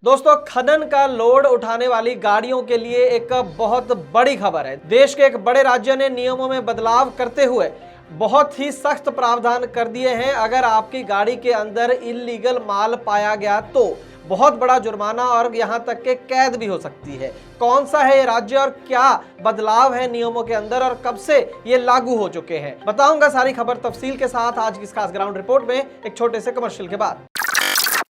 दोस्तों, खनन का लोड उठाने वाली गाड़ियों के लिए एक बहुत बड़ी खबर है। देश के एक बड़े राज्य ने नियमों में बदलाव करते हुए बहुत ही सख्त प्रावधान कर दिए हैं। अगर आपकी गाड़ी के अंदर इल्लीगल माल पाया गया तो बहुत बड़ा जुर्माना और यहां तक के कैद भी हो सकती है। कौन सा है ये राज्य और क्या बदलाव है नियमों के अंदर और कब से ये लागू हो चुके हैं, बताऊंगा सारी खबर तफसील के साथ आज की इस खास ग्राउंड रिपोर्ट में, एक छोटे से कमर्शियल के बाद।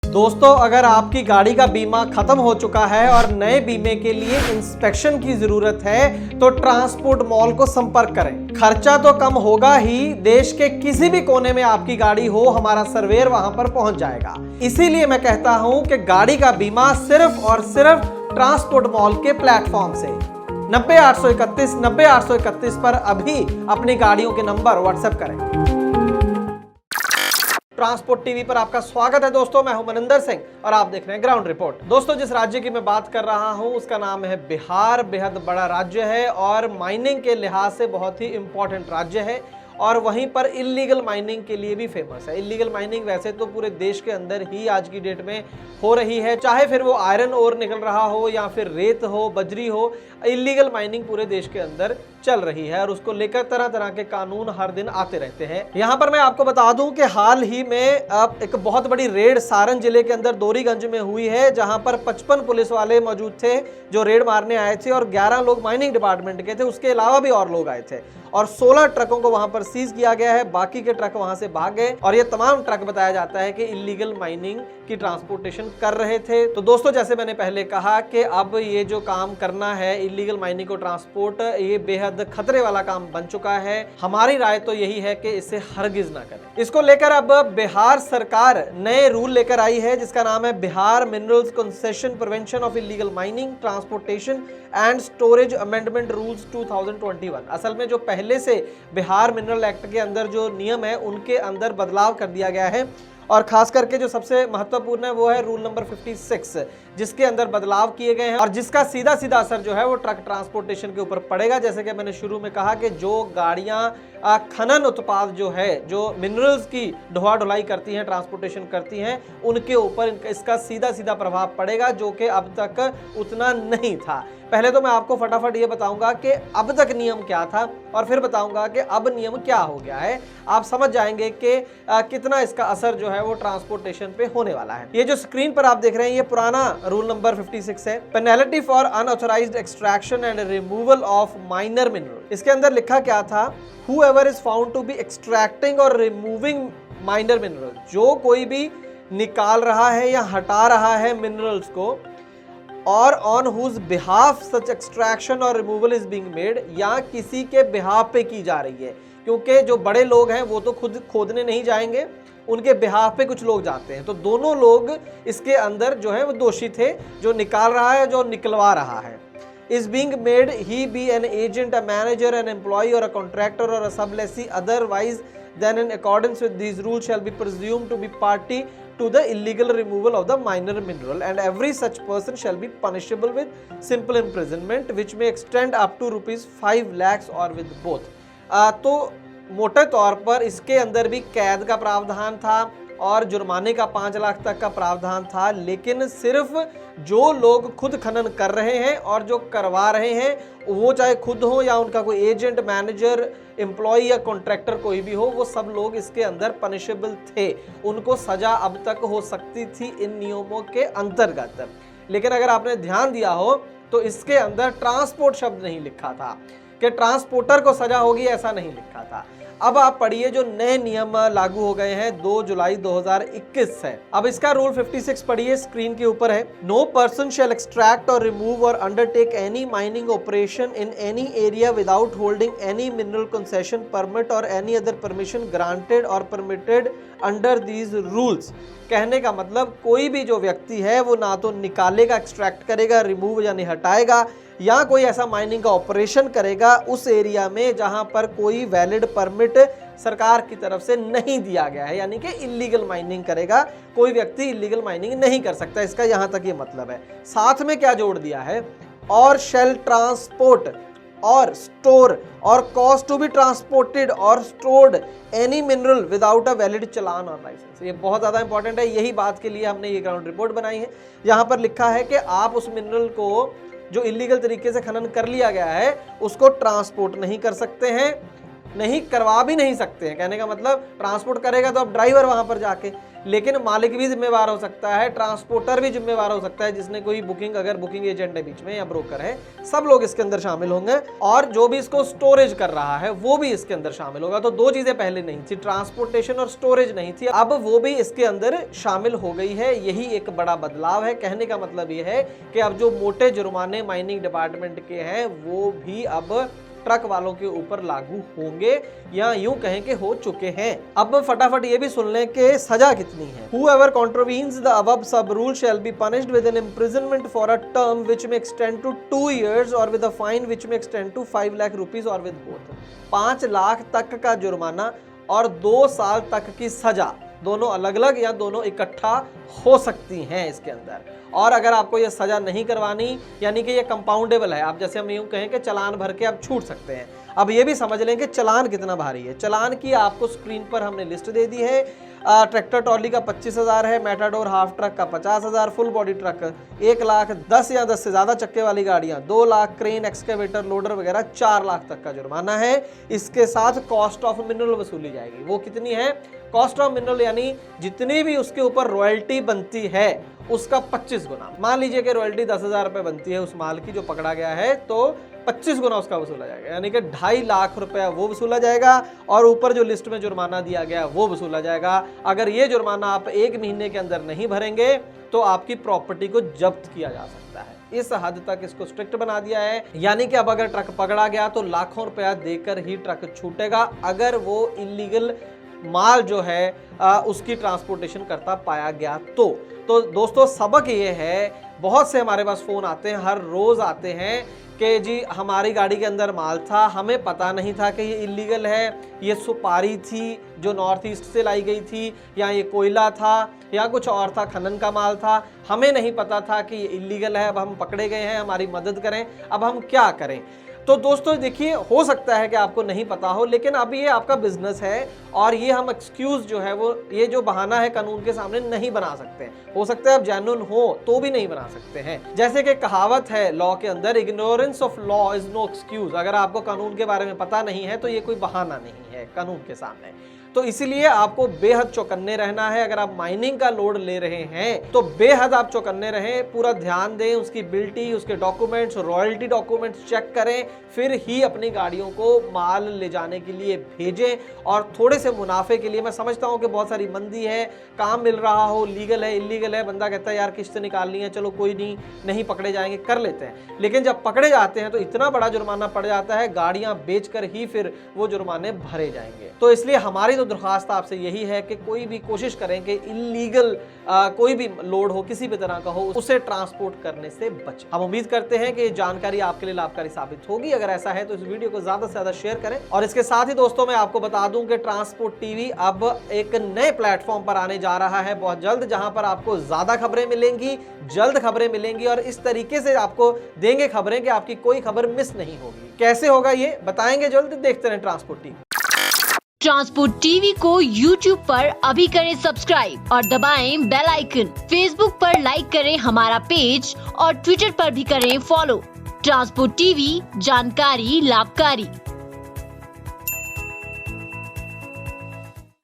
दोस्तों, अगर आपकी गाड़ी का बीमा खत्म हो चुका है और नए बीमे के लिए इंस्पेक्शन की जरूरत है तो ट्रांसपोर्ट मॉल को संपर्क करें। खर्चा तो कम होगा ही, देश के किसी भी कोने में आपकी गाड़ी हो, हमारा सर्वेयर वहां पर पहुंच जाएगा। इसीलिए मैं कहता हूं कि गाड़ी का बीमा सिर्फ और सिर्फ ट्रांसपोर्ट मॉल के प्लेटफॉर्म से 90-831 पर अभी अपनी गाड़ियों के नंबर व्हाट्सएप करें। ट्रांसपोर्ट टीवी पर आपका स्वागत है दोस्तों, मैं हूं मनिंदर सिंह और आप देख रहे हैं ग्राउंड रिपोर्ट। दोस्तों, जिस राज्य की मैं बात कर रहा हूं उसका नाम है बिहार। बेहद बड़ा राज्य है और माइनिंग के लिहाज से बहुत ही इंपॉर्टेंट राज्य है और वहीं पर इल्लीगल माइनिंग के लिए भी फेमस है। इल्लीगल माइनिंग वैसे तो पूरे देश के अंदर ही आज की डेट में हो रही है, चाहे फिर वो आयरन ओर निकल रहा हो या फिर रेत हो, बजरी हो, इल्लीगल माइनिंग पूरे देश के अंदर चल रही है और उसको लेकर तरह तरह के कानून हर दिन आते रहते हैं। यहाँ पर मैं आपको बता दूं कि हाल ही में अब एक बहुत बड़ी रेड सारण जिले के अंदर दोरीगंज में हुई है, जहां पर 55 पुलिस वाले मौजूद थे जो रेड मारने आए थे और 11 लोग माइनिंग डिपार्टमेंट के थे, उसके अलावा भी और लोग आए थे और 16 ट्रकों को वहां पर सीज किया गया है। बाकी के ट्रक वहां से भाग गए और ये तमाम ट्रक बताया जाता है कि इल्लीगल माइनिंग की ट्रांसपोर्टेशन कर रहे थे। तो दोस्तों, जैसे मैंने पहले कहा कि अब ये जो काम करना है इल्लीगल माइनिंग को ट्रांसपोर्ट, ये बेहद खतरे वाला काम बन चुका है। हमारी राय तो यही है कि इसे हरगिज ना करें। इसको लेकर अब बिहार सरकार नए रूल लेकर आई है जिसका नाम है Bihar minerals concession prevention of illegal mining transportation and storage amendment rules 2021। असल में जो पहले से बिहार मिनरल एक्ट के अंदर जो नियम है उनके अंदर बदलाव कर दिया गया है और खास करके जो सबसे महत्वपूर्ण है वो है रूल नंबर 56, जिसके अंदर बदलाव किए गए हैं और जिसका सीधा सीधा असर जो है वो ट्रक ट्रांसपोर्टेशन के ऊपर पड़ेगा। जैसे कि मैंने शुरू में कहा कि जो गाड़ियां खनन उत्पाद जो है, जो मिनरल्स की ढोआ ढुलाई करती हैं, ट्रांसपोर्टेशन करती हैं, उनके ऊपर इसका सीधा सीधा प्रभाव पड़ेगा, जो कि अब तक उतना नहीं था। पहले तो मैं आपको फटाफट ये बताऊंगा कि अब तक नियम क्या था और फिर बताऊंगा कि अब नियम क्या हो गया है। आप समझ जाएंगे कि कितना इसका असर जो है वो ट्रांसपोर्टेशन पे होने वाला है। ये जो स्क्रीन पर आप देख रहे हैं ये पुराना रूल नंबर 56 है, penalty for unauthorised extraction and removal of minor mineral. इसके अंदर लिखा क्या था, whoever is found to be extracting or removing minor mineral, जो कोई भी निकाल रहा है या हटा रहा है मिनरल्स को और on whose behalf such extraction or removal is being made, या किसी के बिहाफ पे की जा रही है, क्योंकि जो बड़े लोग हैं वो तो खुद खोदने नहीं जाएंगे, उनके बिहाफ पे कुछ लोग जाते हैं। तो दोनों लोग इसके अंदर जो है वो दोषी थे, जो निकाल रहा है, जो निकलवा रहा है। is being made, he be an agent, a manager, an employee or a contractor or a sublessee otherwise than in accordance with these rules shall be presumed to be party to the illegal removal of the minor mineral, and every such person shall be punishable with simple imprisonment which may extend up to ₹5 lakhs or with both। तो मोटे तौर पर इसके अंदर भी कैद का प्रावधान था और जुर्माने का 5 लाख तक का प्रावधान था, लेकिन सिर्फ जो लोग खुद खनन कर रहे हैं और जो करवा रहे हैं, वो चाहे खुद हो या उनका कोई एजेंट, मैनेजर, एम्प्लॉय या कॉन्ट्रैक्टर कोई भी हो, वो सब लोग इसके अंदर पनिशेबल थे। उनको सजा अब तक हो सकती थी इन नियमों के अंतर्गत। लेकिन अगर आपने ध्यान दिया हो तो इसके अंदर ट्रांसपोर्ट शब्द नहीं लिखा था कि ट्रांसपोर्टर को सजा होगी, ऐसा नहीं लिखा था। अब आप पढ़िए जो नए नियम लागू हो गए हैं 2 जुलाई 2021 से। अब इसका रूल 56 पढ़िए, स्क्रीन के ऊपर है। नो पर्सन शैल एक्सट्रैक्ट और रिमूव और undertake any mining operation in any area without holding any mineral concession permit और एनी अदर परमिशन ग्रांटेड और परमिटेड अंडर दीज रूल्स। कहने का मतलब कोई भी जो व्यक्ति है वो ना तो निकालेगा, एक्सट्रैक्ट करेगा, रिमूव यानी हटाएगा, या कोई ऐसा माइनिंग का ऑपरेशन करेगा उस एरिया में जहां पर कोई वैलिड परमिट सरकार की तरफ से नहीं दिया गया है, यानी कि इल्लीगल माइनिंग करेगा। कोई व्यक्ति इल्लीगल माइनिंग नहीं कर सकता, इसका यहां तक ये मतलब है। साथ में क्या जोड़ दिया है, और shall transport or store or cause to be transported or stored any mineral without a valid challan or licence. ये बहुत ज़्यादा इंपॉर्टेंट है, यही बात के लिए हमने ये ग्राउंड रिपोर्ट बनाई है। यहाँ पर लिखा है कि आप उस मिनरल को जो इलीगल तरीके से खनन कर लिया गया है उसको ट्रांसपोर्ट नहीं कर सकते हैं, नहीं करवा भी नहीं सकते हैं। कहने का मतलब ट्रांसपोर्ट करेगा तो अब ड्राइवर वहां पर जाके, लेकिन मालिक भी जिम्मेवार हो सकता है, ट्रांसपोर्टर भी जिम्मेवार हो सकता है, जिसने कोई बुकिंग, अगर बुकिंग एजेंट है बीच में या ब्रोकर है, सब लोग इसके अंदर शामिल होंगे और जो भी इसको स्टोरेज कर रहा है वो भी इसके अंदर शामिल होगा। तो दो चीजें पहले नहीं थी, ट्रांसपोर्टेशन और स्टोरेज नहीं थी, अब वो भी इसके अंदर शामिल हो गई है। यही एक बड़ा बदलाव है। कहने का मतलब ये है कि अब जो मोटे जुर्माने माइनिंग डिपार्टमेंट के हैं वो भी अब ट्रक वालों के ऊपर लागू होंगे, या यूं कहें कि हो चुके हैं। अब फटाफट ये भी सुन लें कि सजा कितनी है। Whoever contravenes the above sub rule shall be punished with an imprisonment for a term which may extend to 2 years or with a fine which may extend to 5 lakh rupees or with both। 5 lakh तक का जुर्माना और 2 साल तक की सजा, दोनों अलग अलग या दोनों इकट्ठा हो सकती हैं इसके अंदर। और अगर आपको ये सजा नहीं करवानी, यानी कि ये कंपाउंडेबल है, आप जैसे हम यूं कहें कि चालान भर के आप छूट सकते हैं। अब ये भी समझ लें कि चालान कितना भारी है। चालान की आपको स्क्रीन पर हमने लिस्ट दे दी है। ट्रैक्टर ट्रॉली का 25,000 है, मेटाडोर हाफ ट्रक का 50,000, फुल बॉडी ट्रक 1 लाख, 10 या 10 से ज़्यादा चक्के वाली गाड़ियाँ 2 लाख, क्रेन, एक्सकेवेटर, लोडर वगैरह 4 लाख तक का जुर्माना है। इसके साथ कॉस्ट ऑफ मिनरल वसूली जाएगी। वो कितनी है? कॉस्ट ऑफ मिनरल यानी जितनी भी उसके ऊपर रॉयल्टी बनती है उसका 25 गुना। मान लीजिए कि रॉयल्टी 10,000 रुपये बनती है उस माल की जो पकड़ा गया है, तो 25 गुना उसका वसूला जाएगा, यानी कि 2.5 लाख रुपया वो वसूला जाएगा और ऊपर जो लिस्ट में जुर्माना दिया गया वो वसूला जाएगा। अगर ये जुर्माना आप 1 महीने के अंदर नहीं भरेंगे तो आपकी प्रॉपर्टी को जब्त किया जा सकता है। इस हद तक इसको स्ट्रिक्ट बना दिया है, यानी कि अब अगर ट्रक पकड़ा गया तो लाखों रुपया देकर ही ट्रक छूटेगा अगर वो इलीगल माल जो है उसकी ट्रांसपोर्टेशन करता पाया गया। तो दोस्तों सबक ये है, बहुत से हमारे पास फ़ोन आते हैं, हर रोज़ आते हैं कि जी हमारी गाड़ी के अंदर माल था, हमें पता नहीं था कि ये इलीगल है, ये सुपारी थी जो नॉर्थ ईस्ट से लाई गई थी, या ये कोयला था या कुछ और था, खनन का माल था, हमें नहीं पता था कि ये इलीगल है, अब हम पकड़े गए हैं, हमारी मदद करें, अब हम क्या करें। तो दोस्तों देखिए, हो सकता है कि आपको नहीं पता हो, लेकिन अब ये आपका बिजनेस है और ये हम एक्सक्यूज़ जो है वो, ये जो बहाना है कानून के सामने नहीं बना सकते। हो सकता है आप जेन्युइन हो तो भी नहीं बना सकते हैं। जैसे कि कहावत है लॉ के अंदर, ignorance of law is no excuse. अगर आपको कानून के बारे में पता नहीं है तो ये कोई बहाना नहीं है कानून के सामने। तो इसीलिए आपको बेहद चौकन्ने रहना है। अगर आप माइनिंग का लोड ले रहे हैं तो बेहद आप चौकन्ने रहें, पूरा ध्यान दें, उसकी बिल्टी, उसके डॉक्यूमेंट्स, रॉयल्टी डॉक्यूमेंट्स चेक करें, फिर ही अपनी गाड़ियों को माल ले जाने के लिए भेजें। और थोड़े से मुनाफे के लिए, मैं समझता हूं कि बहुत सारी मंदी है, काम मिल रहा हो, लीगल है, इलीगल है, बंदा कहता है यार किस्त निकालनी है, चलो कोई नहीं, नहीं पकड़े जाएंगे, कर लेते हैं। लेकिन जब पकड़े जाते हैं तो इतना बड़ा जुर्माना पड़ जाता है, गाड़ियां बेचकर ही फिर वो जुर्माने भरे जाएंगे। तो इसलिए हमारी तो दरख्वास्त आपसे यही है कि कोई भी कोशिश करें कि इलीगल कोई भी लोड हो, किसी भी तरह का हो, उसे ट्रांसपोर्ट करने से बचें। हम उम्मीद करते हैं कि ये जानकारी आपके लिए लाभकारी साबित होगी। अगर ऐसा है तो इस वीडियो को ज्यादा से ज्यादा शेयर करें। और इसके साथ ही दोस्तों मैं आपको बता दूं कि ट्रांसपोर्ट टीवी अब एक नए प्लेटफॉर्म पर आने जा रहा है बहुत जल्द, जहां पर आपको ज्यादा खबरें मिलेंगी, जल्द खबरें मिलेंगी और इस तरीके से आपको देंगे खबरें कि आपकी कोई खबर मिस नहीं होगी। कैसे होगा ये बताएंगे जल्द, देखते रहें ट्रांसपोर्ट टीवी। ट्रांसपोर्ट टीवी को YouTube पर अभी करें सब्सक्राइब और दबाएं बेल आइकन। Facebook पर लाइक करें हमारा पेज और Twitter पर भी करें फॉलो। ट्रांसपोर्ट टीवी, जानकारी लाभकारी।